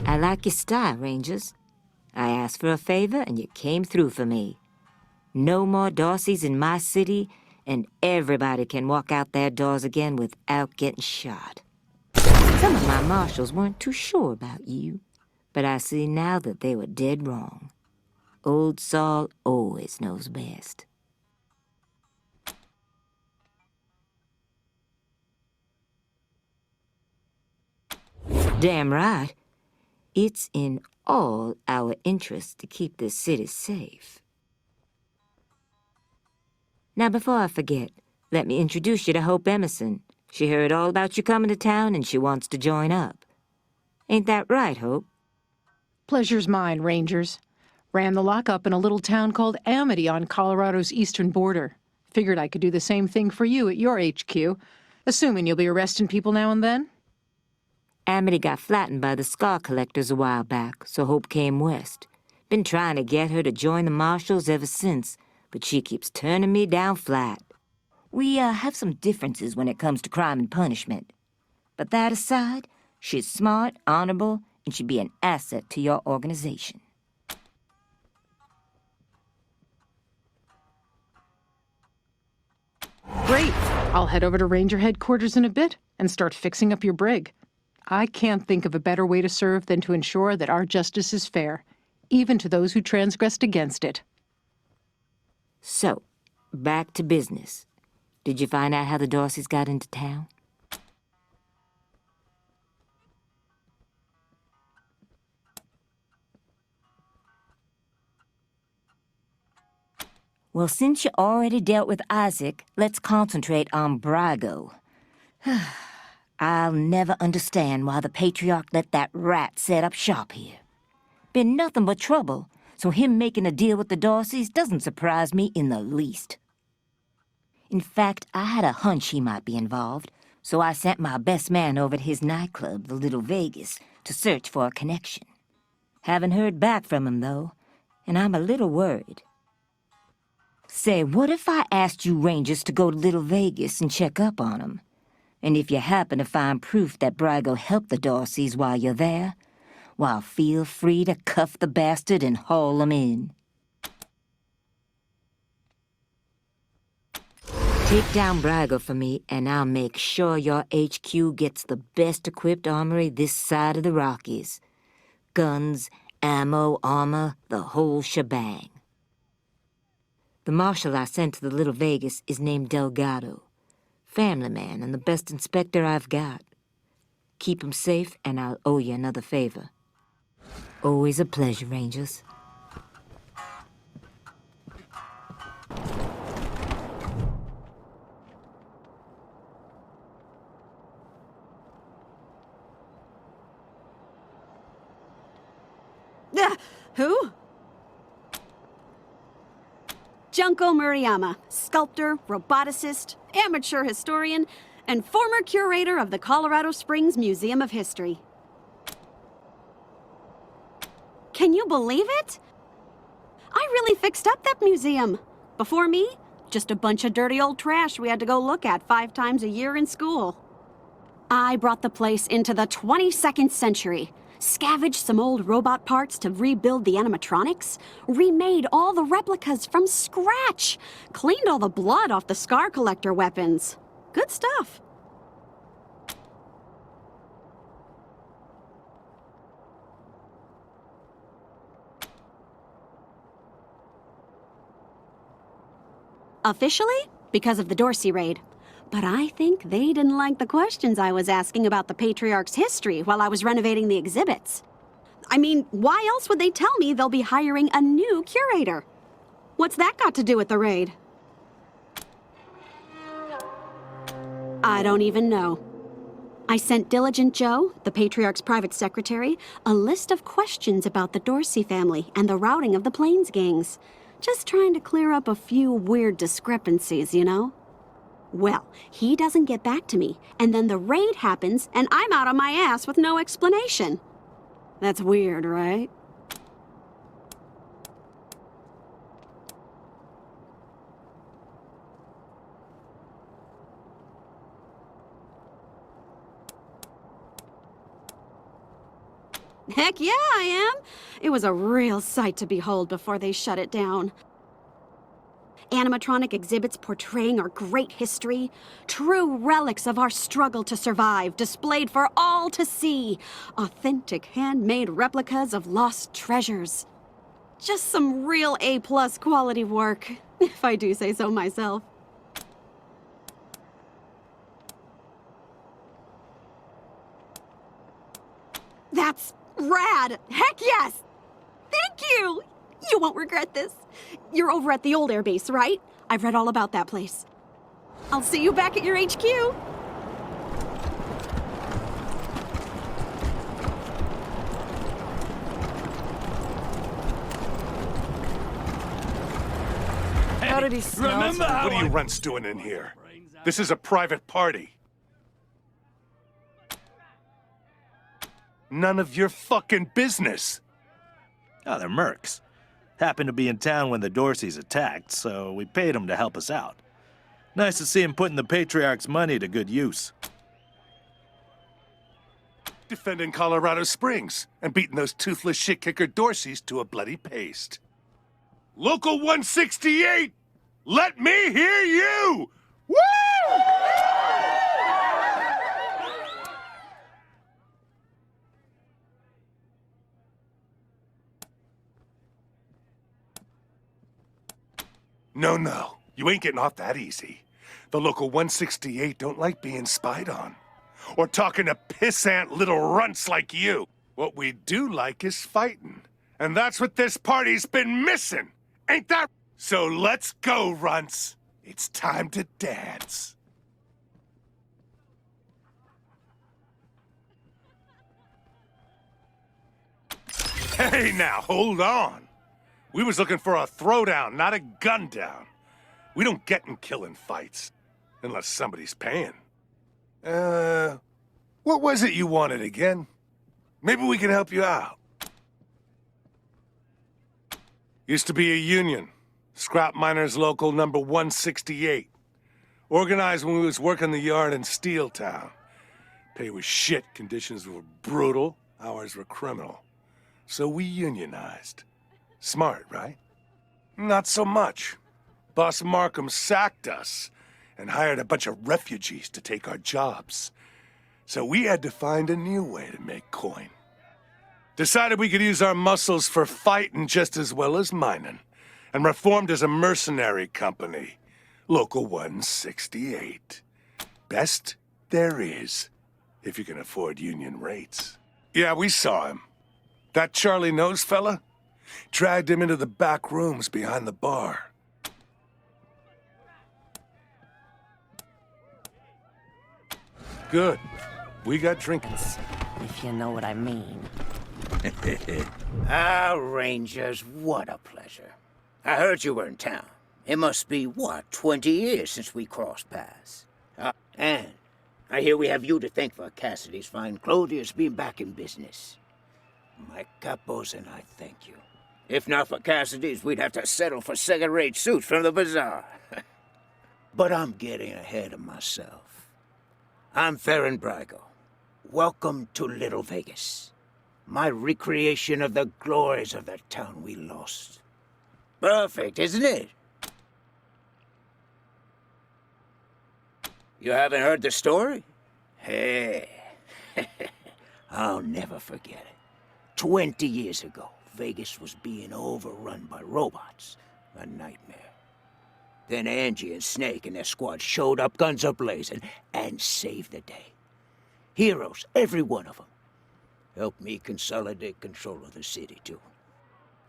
I like your style, Rangers. I asked for a favor, and you came through for me. No more Darcys in my city, and everybody can walk out their doors again without getting shot. Some of my marshals weren't too sure about you, but I see now that they were dead wrong. Old Saul always knows best. Damn right. It's in all our interests to keep this city safe. Now, before I forget, let me introduce you to Hope Emerson. She heard all about you coming to town and she wants to join up. Ain't that right, Hope? Pleasure's mine, Rangers. Ran the lockup in a little town called Amity on Colorado's eastern border. Figured I could do the same thing for you at your HQ, assuming you'll be arresting people now and then. Amity got flattened by the scar collectors a while back, so Hope came west. Been trying to get her to join the marshals ever since, but she keeps turning me down flat. We have some differences when it comes to crime and punishment. But that aside, she's smart, honorable, and should be an asset to your organization. Great. I'll head over to Ranger headquarters in a bit and start fixing up your brig. I can't think of a better way to serve than to ensure that our justice is fair, even to those who transgressed against it. So, back to business. Did you find out how the Darcys got into town? Well, since you already dealt with Isaac, let's concentrate on Fargo. I'll never understand why the Patriarch let that rat set up shop here. Been nothing but trouble, so him making a deal with the Darcys doesn't surprise me in the least. In fact, I had a hunch he might be involved, so I sent my best man over to his nightclub, the Little Vegas, to search for a connection. Haven't heard back from him, though, and I'm a little worried. Say, what if I asked you Rangers to go to Little Vegas and check up on him? And if you happen to find proof that Fargo helped the Darcys while you're there, well, feel free to cuff the bastard and haul him in. Take down Fargo for me, and I'll make sure your HQ gets the best-equipped armory this side of the Rockies. Guns, ammo, armor, the whole shebang. The marshal I sent to the Little Vegas is named Delgado. Family man and the best inspector I've got. Keep him safe, and I'll owe you another favor. Always a pleasure, Rangers. Who? Junko Murayama, sculptor, roboticist, amateur historian, and former curator of the Colorado Springs Museum of History. Can you believe it? I really fixed up that museum. Before me, just a bunch of dirty old trash we had to go look at 5 times a year in school. I brought the place into the 22nd century, scavenged some old robot parts to rebuild the animatronics, remade all the replicas from scratch, cleaned all the blood off the scar collector weapons. Good stuff. Officially, because of the Dorsey raid. But I think they didn't like the questions I was asking about the Patriarch's history while I was renovating the exhibits. I mean, why else would they tell me they'll be hiring a new curator? What's that got to do with the raid? I don't even know. I sent Diligent Joe, the Patriarch's private secretary, a list of questions about the Dorsey family and the routing of the Plains gangs. Just trying to clear up a few weird discrepancies, you know? Well, he doesn't get back to me, and then the raid happens, and I'm out on my ass with no explanation. That's weird, right? Heck yeah, I am. It was a real sight to behold before they shut it down. Animatronic exhibits portraying our great history, true relics of our struggle to survive, displayed for all to see. Authentic handmade replicas of lost treasures. Just some real A-plus quality work, if I do say so myself. That's rad! Heck yes! Thank you! You won't regret this. You're over at the old airbase, right? I've read all about that place. I'll see you back at your HQ. How did he smell? Remember how What are you runts doing in here? This is a private party. None of your fucking business. Oh, they're mercs. Happened to be in town when the Dorseys attacked, so we paid them to help us out. Nice to see him putting the Patriarch's money to good use. Defending Colorado Springs and beating those toothless shit-kicker Dorseys to a bloody paste. Local 168! Let me hear you! Woo! No. You ain't getting off that easy. The local 168 don't like being spied on. Or talking to pissant little runts like you. What we do like is fighting. And that's what this party's been missing. Ain't that? So let's go, runts. It's time to dance. Hey now, hold on. We was looking for a throwdown, not a gun down. We don't get in killing fights. Unless somebody's paying. What was it you wanted again? Maybe we can help you out. Used to be a union. Scrap Miners Local number 168. Organized when we was working the yard in Steel Town. Pay was shit, conditions were brutal, hours were criminal. So we unionized. Smart, right? Not so much. Boss Markham sacked us and hired a bunch of refugees to take our jobs. So we had to find a new way to make coin. Decided we could use our muscles for fighting just as well as mining, and reformed as a mercenary company. Local 168. Best there is, if you can afford union rates. Yeah, we saw him. That Charlie Nose fella? Dragged him into the back rooms behind the bar. Good. We got drinkings. If you know what I mean. Rangers, what a pleasure. I heard you were in town. It must be, 20 years since we crossed paths. And I hear we have you to thank for Cassidy's fine clothiers being back in business. My capos and I thank you. If not for Cassidy's, we'd have to settle for second-rate suits from the bazaar. But I'm getting ahead of myself. I'm Farron Brago. Welcome to Little Vegas. My recreation of the glories of the town we lost. Perfect, isn't it? You haven't heard the story? Hey, I'll never forget it. 20 years ago, Vegas was being overrun by robots. A nightmare. Then Angie and Snake and their squad showed up, guns a-blazing, and saved the day. Heroes, every one of them. Helped me consolidate control of the city, too.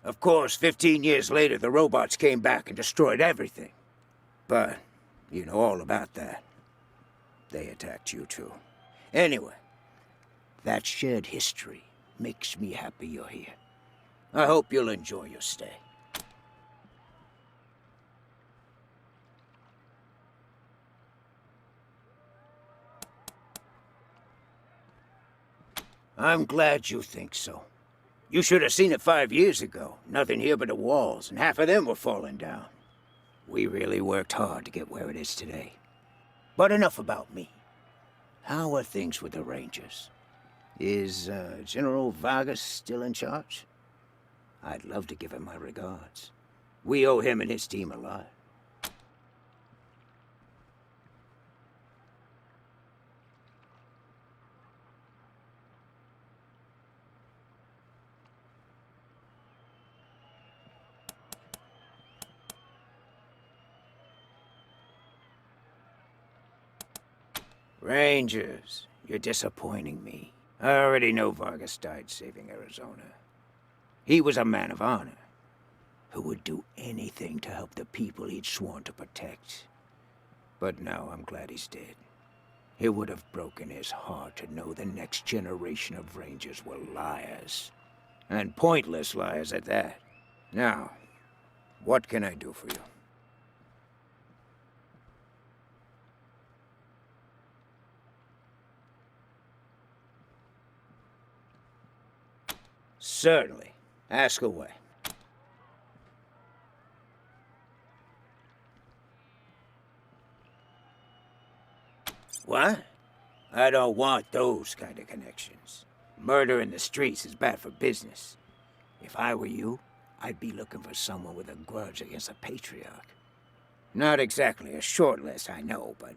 Of course, 15 years later, the robots came back and destroyed everything. But you know all about that. They attacked you, too. Anyway, that shared history makes me happy you're here. I hope you'll enjoy your stay. I'm glad you think so. You should have seen it 5 years ago. Nothing here but the walls, and half of them were falling down. We really worked hard to get where it is today. But enough about me. How are things with the Rangers? Is General Vargas still in charge? I'd love to give him my regards. We owe him and his team a lot. Rangers, you're disappointing me. I already know Vargas died saving Arizona. He was a man of honor, who would do anything to help the people he'd sworn to protect. But now I'm glad he's dead. It would have broken his heart to know the next generation of Rangers were liars. And pointless liars at that. Now, what can I do for you? Certainly. Ask away. What? I don't want those kind of connections. Murder in the streets is bad for business. If I were you, I'd be looking for someone with a grudge against the Patriarch. Not exactly a short list, I know, but...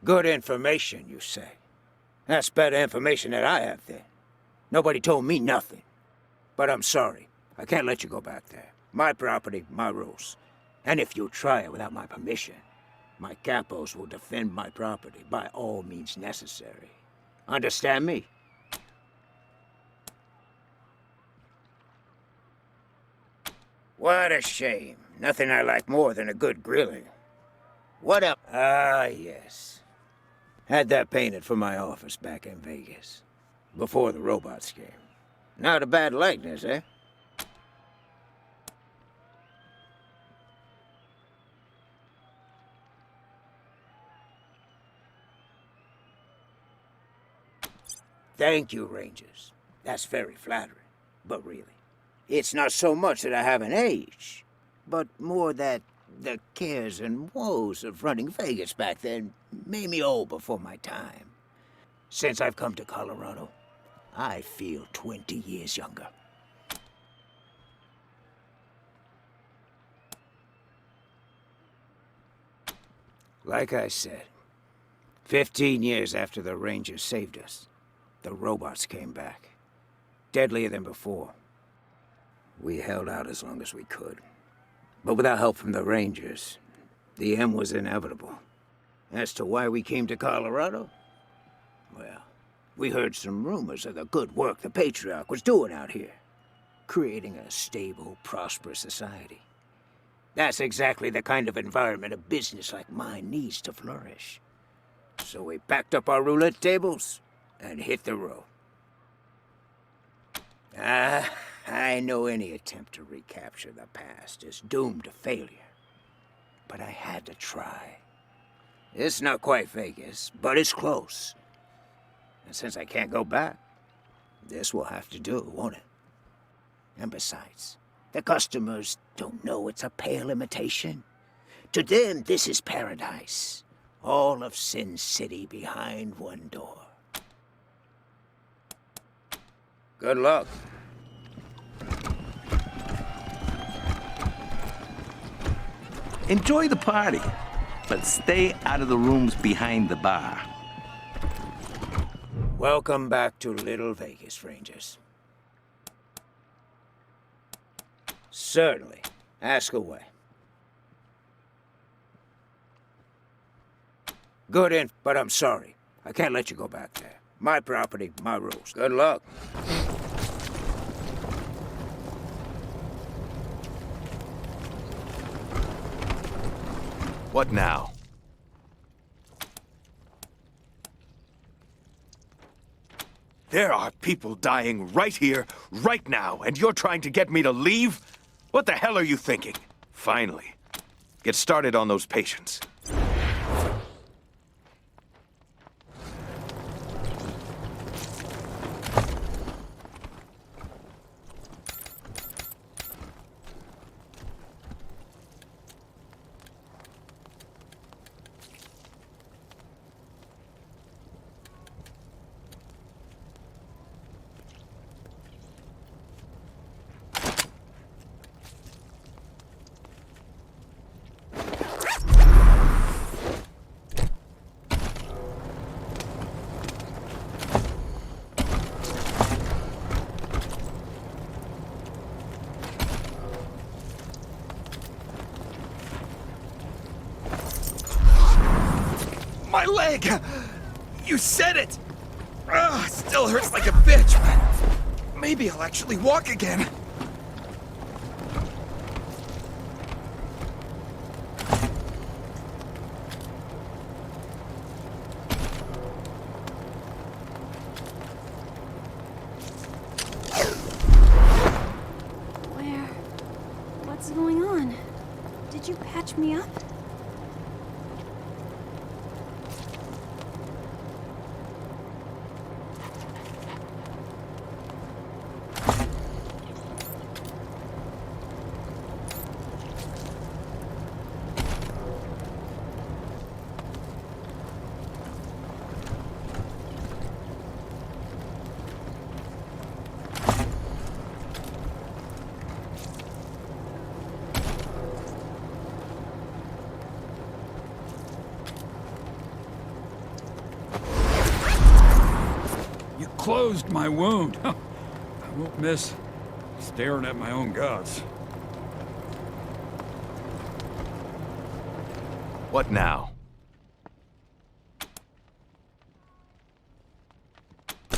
Good information, you say? That's better information than I have, then. Nobody told me nothing. But I'm sorry. I can't let you go back there. My property, my rules. And if you try it without my permission, my capos will defend my property by all means necessary. Understand me? What a shame. Nothing I like more than a good grilling. What up? Ah, yes. Had that painted for my office back in Vegas. Before the robots came. Not a bad likeness, eh? Thank you, Rangers. That's very flattering. But really, it's not so much that I haven't aged, but more that the cares and woes of running Vegas back then made me old before my time. Since I've come to Colorado, I feel 20 years younger. Like I said, 15 years after the Rangers saved us, the robots came back. Deadlier than before. We held out as long as we could. But without help from the Rangers, the end was inevitable. As to why we came to Colorado? Well, we heard some rumors of the good work the Patriarch was doing out here. Creating a stable, prosperous society. That's exactly the kind of environment a business like mine needs to flourish. So we packed up our roulette tables and hit the road. I know any attempt to recapture the past is doomed to failure. But I had to try. It's not quite Vegas, but it's close. And since I can't go back, this will have to do, won't it? And besides, the customers don't know it's a pale imitation. To them, this is paradise. All of Sin City behind one door. Good luck. Enjoy the party, but stay out of the rooms behind the bar. Welcome back to Little Vegas, Rangers. Certainly. Ask away. Good but I'm sorry. I can't let you go back there. My property, my rules. Good luck. What now? There are people dying right here, right now, and you're trying to get me to leave? What the hell are you thinking? Finally, get started on those patients. My leg! You said it! Ugh, still hurts like a bitch, but maybe I'll actually walk again. What's going on? Did you patch me up? Closed my wound. I won't miss staring at my own guts. What now?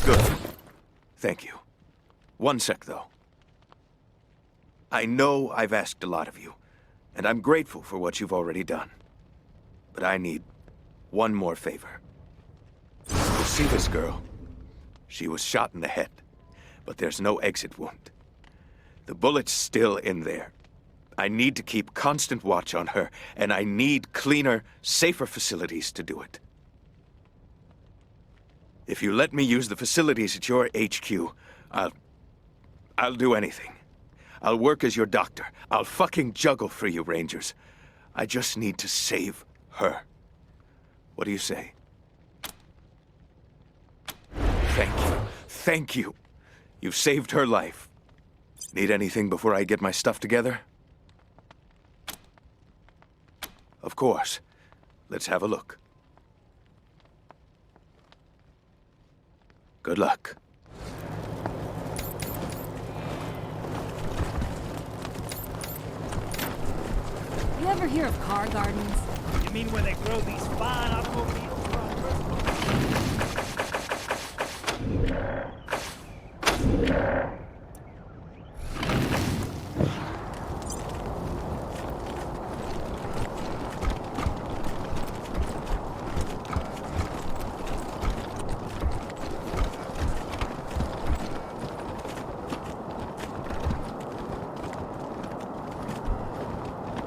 Good. Thank you. One sec, though. I know I've asked a lot of you, and I'm grateful for what you've already done. But I need one more favor. You see this girl? She was shot in the head, but there's no exit wound. The bullet's still in there. I need to keep constant watch on her, and I need cleaner, safer facilities to do it. If you let me use the facilities at your HQ, I'll do anything. I'll work as your doctor. I'll fucking juggle for you, Rangers. I just need to save her. What do you say? Thank you. Thank you. You've saved her life. Need anything before I get my stuff together? Of course. Let's have a look. Good luck. You ever hear of car gardens? You mean where they grow these fine automobiles?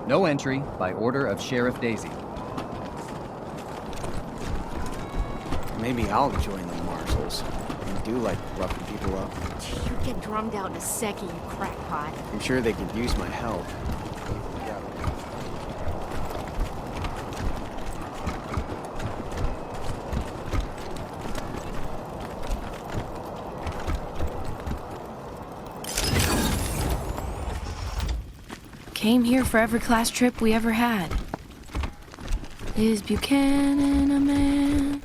No entry by order of Sheriff Daisy. Maybe I'll join the marshals. They do like roughing people up. You'd get drummed out in a second, you crackpot. I'm sure they could use my help. Came here for every class trip we ever had. Is Buchanan a man?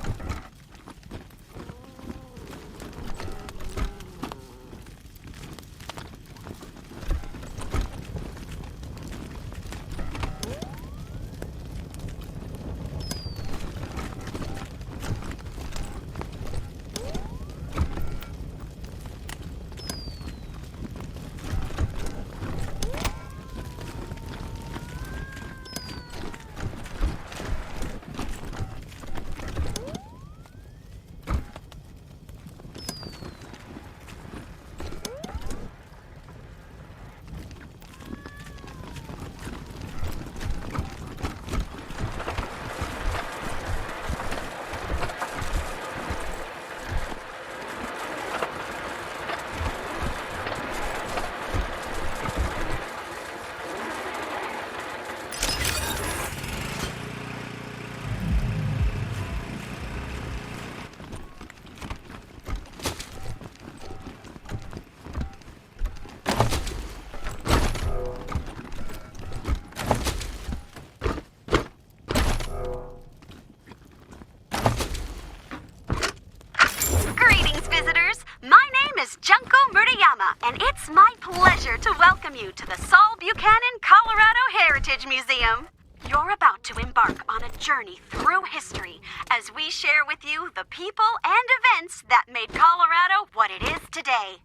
And it's my pleasure to welcome you to the Saul Buchanan Colorado Heritage Museum. You're about to embark on a journey through history as we share with you the people and events that made Colorado what it is today.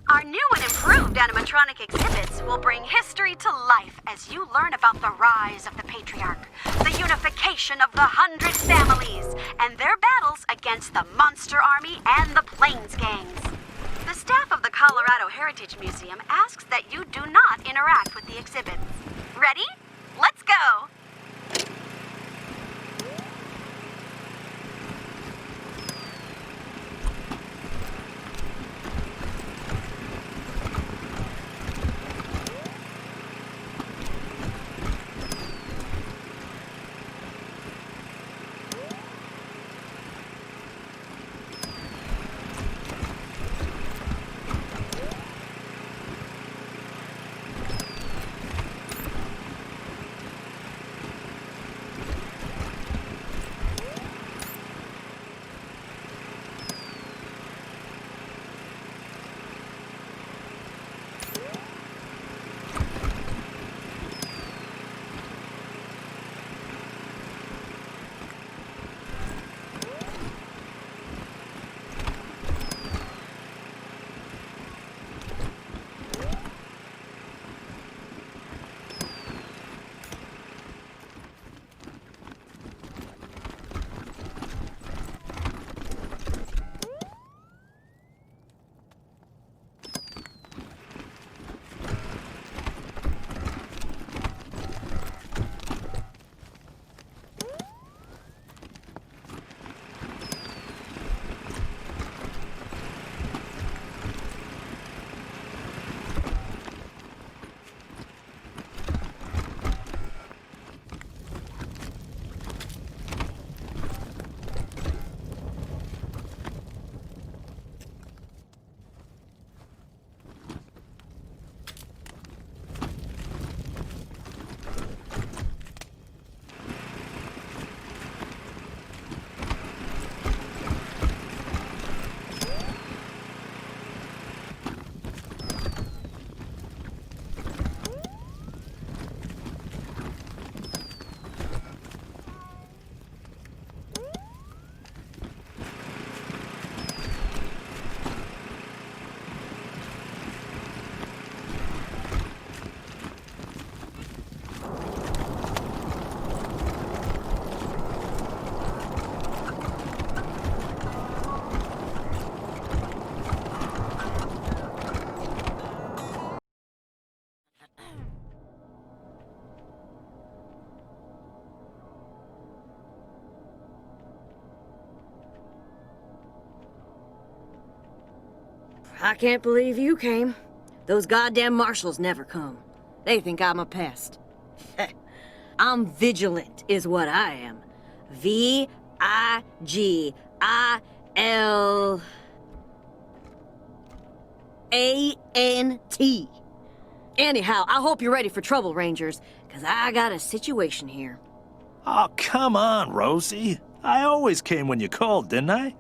Our new and improved animatronic exhibits will bring history to life as you learn about the rise of the Patriarch, the unification of the 100 families, and their battles against the Monster Army and the Plains Gangs. The staff of the Colorado Heritage Museum asks that you do not interact with the exhibits. Ready? Let's go! I can't believe you came. Those goddamn marshals never come. They think I'm a pest. I'm vigilant, is what I am. V-I-G-I-L-A-N-T. Anyhow, I hope you're ready for trouble, Rangers, because I got a situation here. Oh, come on, Rosie. I always came when you called, didn't I?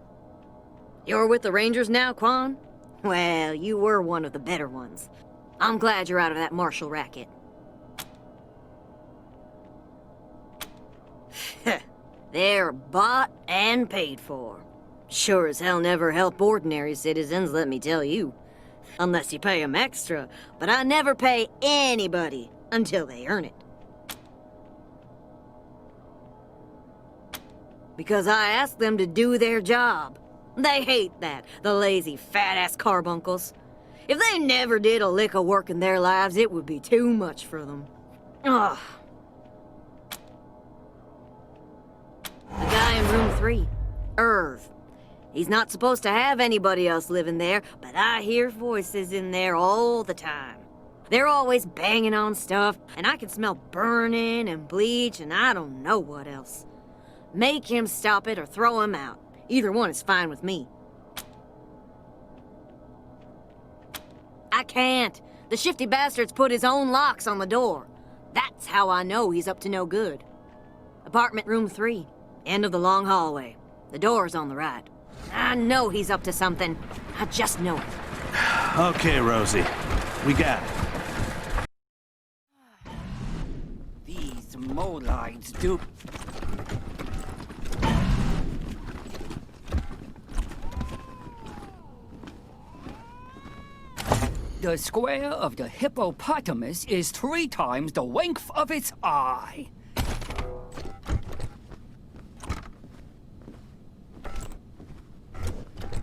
You're with the Rangers now, Quan? Well, you were one of the better ones. I'm glad you're out of that marshal racket. They're bought and paid for. Sure as hell never help ordinary citizens, let me tell you. Unless you pay them extra, but I never pay anybody until they earn it. Because I ask them to do their job. They hate that, the lazy, fat-ass carbuncles. If they never did a lick of work in their lives, it would be too much for them. Ugh. The guy in room 3, Irv. He's not supposed to have anybody else living there, but I hear voices in there all the time. They're always banging on stuff, and I can smell burning and bleach and I don't know what else. Make him stop it or throw him out. Either one is fine with me. I can't. The shifty bastard's put his own locks on the door. That's how I know he's up to no good. Apartment room 3, end of the long hallway. The door's on the right. I know he's up to something. I just know it. Okay, Rosie. We got it. These These molides do. The square of the hippopotamus is 3 times the length of its eye.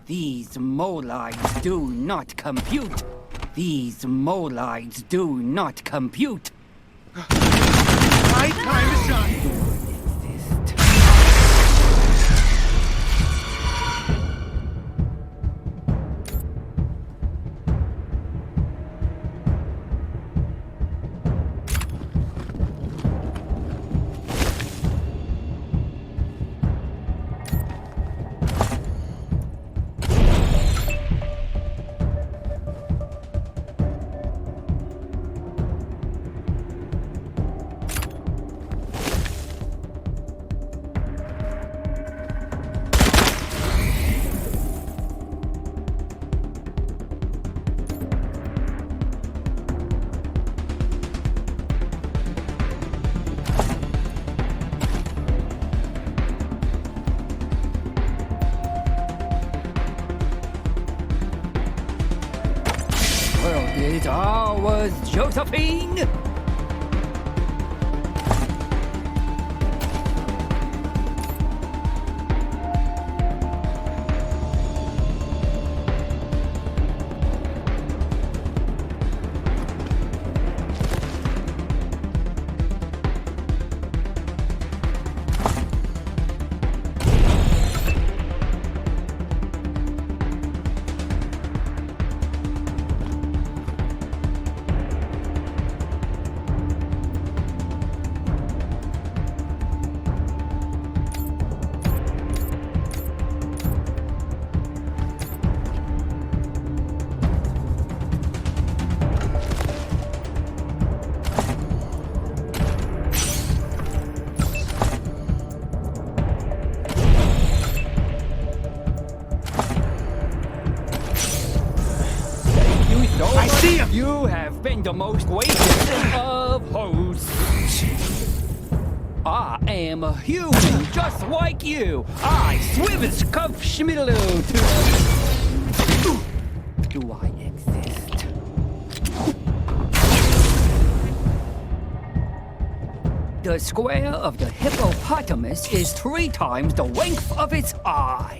These molides do not compute. These molides do not compute. My time to shine! Is ours, Josephine? I see him! You have been the most wasted of hosts. I am a human just like you. I swivels cuff schmiddle to... Do I exist? The square of the hippopotamus is 3 times the length of its eye.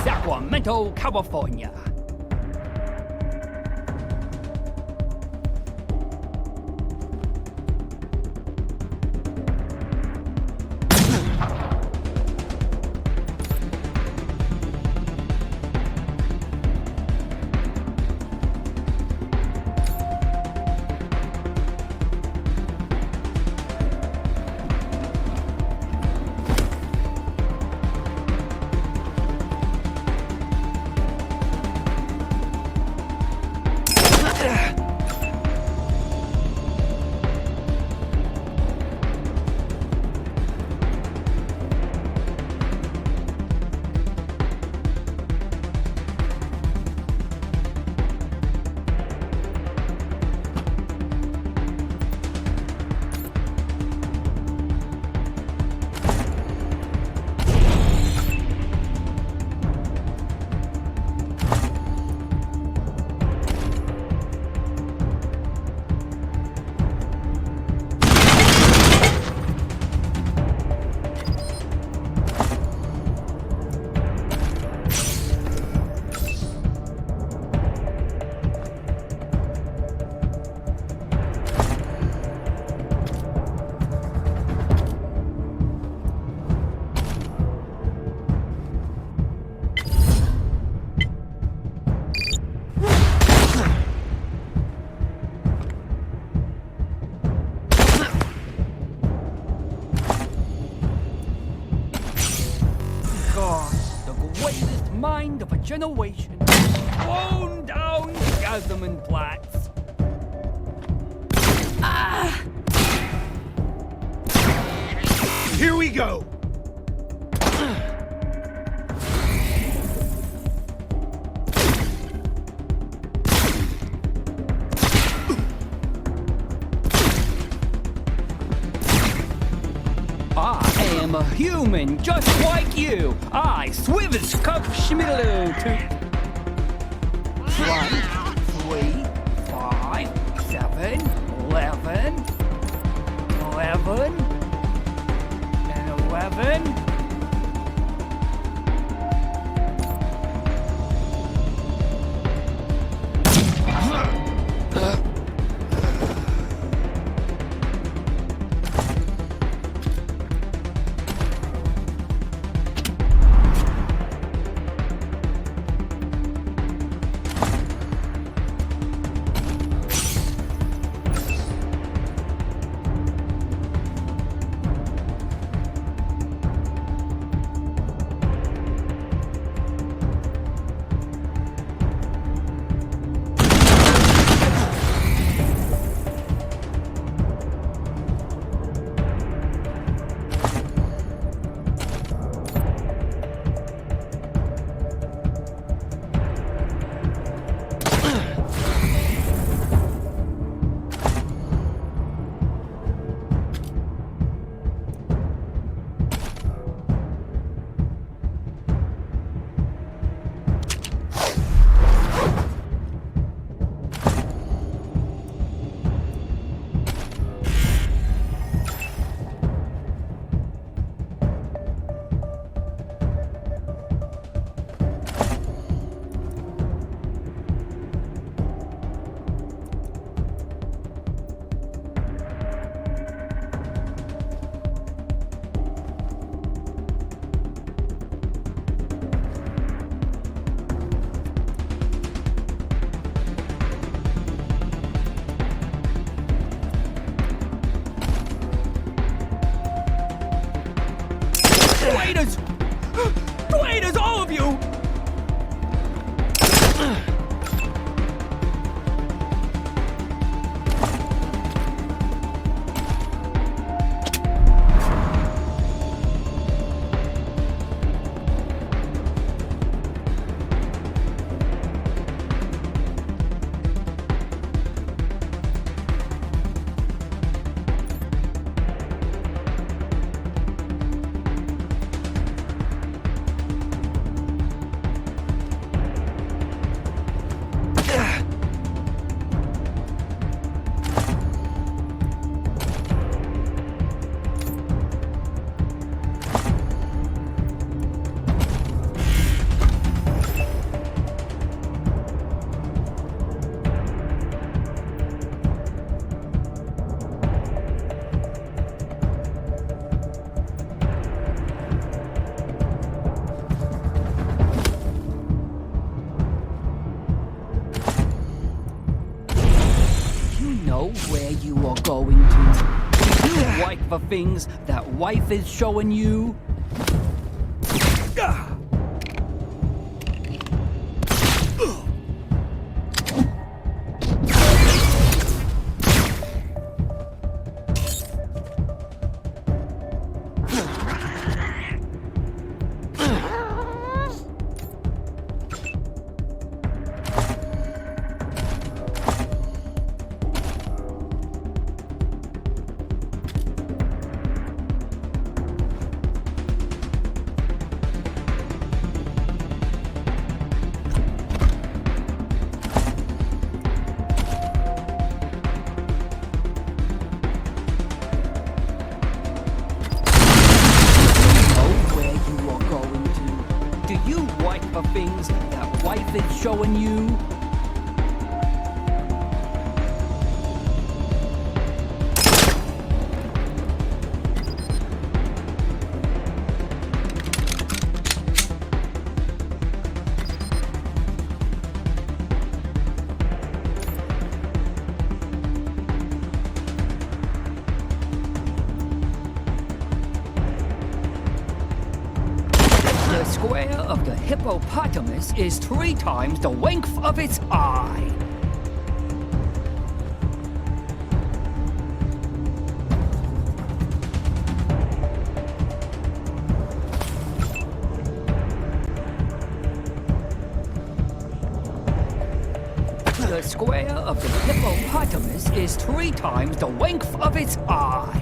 Sacramento, California. mind of a generation. Blown down Gazelmanplatz. Ah! Here we go! I am a human just like you. I swivels cup schmiddle to 1, 3, 5, 7, 11, 11, and 11. Traitors! Traitors, all of you! Where you are going to? Do you like the things that wife is showing you? Things that wife is showing you. square of the hippopotamus is 3 times the length of its eye. The square of the hippopotamus is 3 times the length of its eye.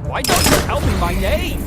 Why don't you tell me my name?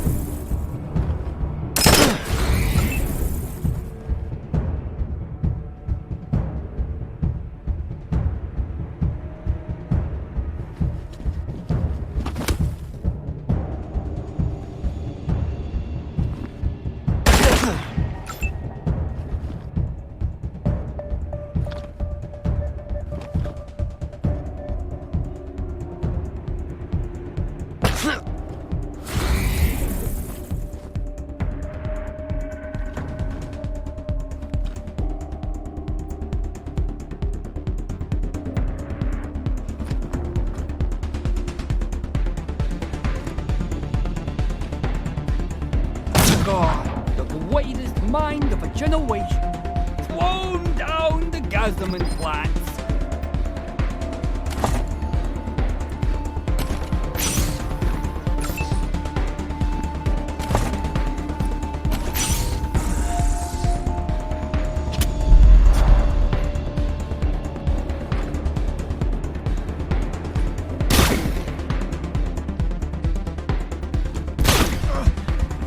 God, the greatest mind of a generation, thrown down the Gazdaman flats.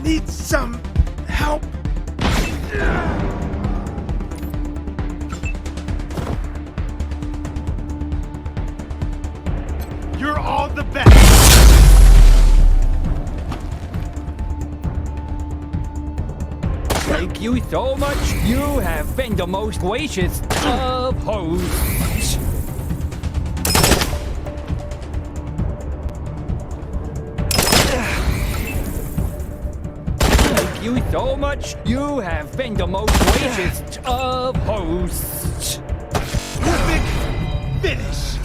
Need some help. You're all the best. Thank you so much. You have been the most gracious of hosts. Thank you so much. You have been the most gracious of hosts. Finish.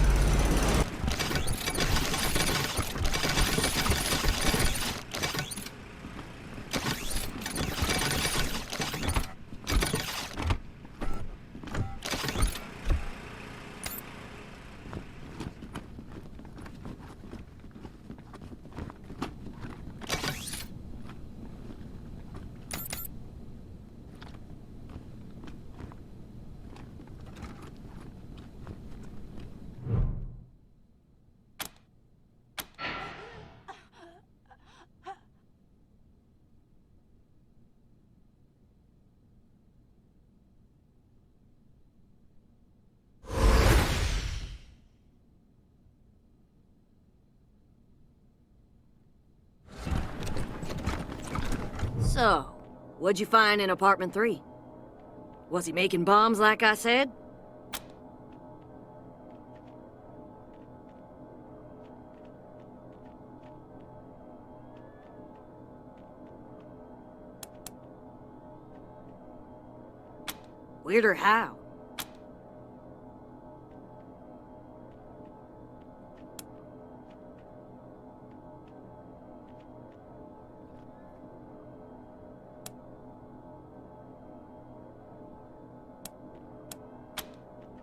So, what'd you find in apartment 3? Was he making bombs like I said? Weirder how?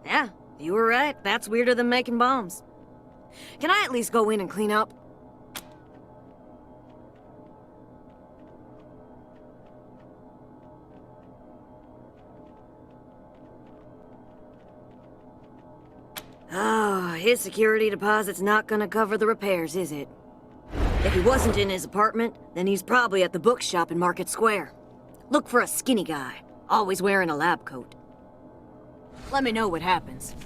Yeah, you were right. That's weirder than making bombs. Can I at least go in and clean up? Oh, his security deposit's not gonna cover the repairs, is it? If he wasn't in his apartment, then he's probably at the bookshop in Market Square. Look for a skinny guy, always wearing a lab coat. Let me know what happens.